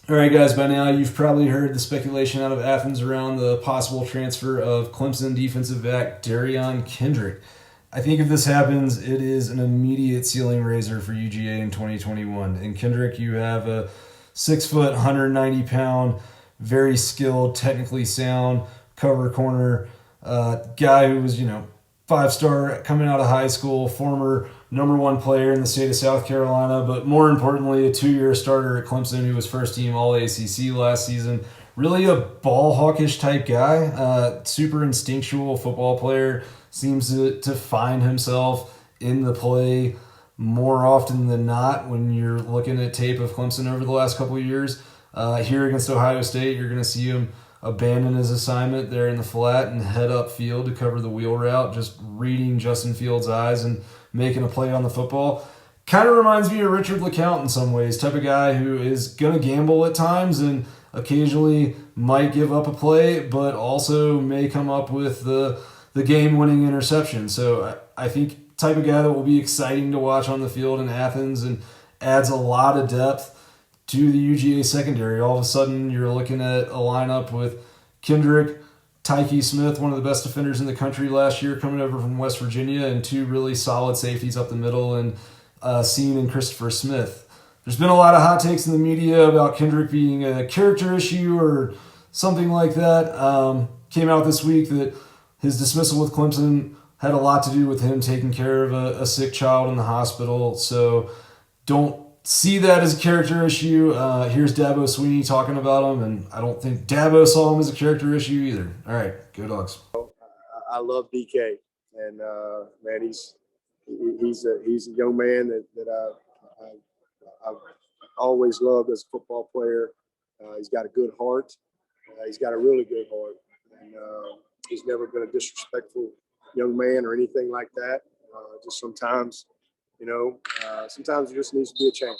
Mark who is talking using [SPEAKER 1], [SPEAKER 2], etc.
[SPEAKER 1] All right, guys, by now you've probably heard the speculation out of Athens around the possible transfer of Clemson defensive back Derion Kendrick. I think if this happens, it is an immediate ceiling raiser for UGA in 2021. In Kendrick, you have a 6 foot, 190 pound, very skilled, technically sound cover corner guy who was, 5 star coming out of high school, former number 1 player in the state of South Carolina, but more importantly, a 2 year starter at Clemson who was first team All ACC last season. Really a ball hawkish type guy, super instinctual football player, seems to find himself in the play more often than not when you're looking at tape of Clemson over the last couple of years. Here against Ohio State, you're going to see him abandon his assignment there in the flat and head up field to cover the wheel route, just reading Justin Fields' eyes and making a play on the football. Kind of reminds me of Richard LeCount in some ways, type of guy who is going to gamble at times and occasionally might give up a play, but also may come up with the game-winning interception. So I think type of guy that will be exciting to watch on the field in Athens and adds a lot of depth to the UGA secondary. All of a sudden, you're looking at a lineup with Kendrick, Tyke Smith, one of the best defenders in the country last year, coming over from West Virginia, and 2 really solid safeties up the middle, and Sean and Christopher Smith. There's been a lot of hot takes in the media about Kendrick being a character issue or something like that. Came out this week that his dismissal with Clemson had a lot to do with him taking care of a sick child in the hospital. So don't see that as a character issue. Here's Dabo Sweeney talking about him, and I don't think Dabo saw him as a character issue either. All right, go Dogs.
[SPEAKER 2] I love DK, and man, he's a young man that I've always loved as a football player. He's got a good heart. He's got a really good heart, and he's never been a disrespectful young man or anything like that. Just sometimes, sometimes there just needs to be a change.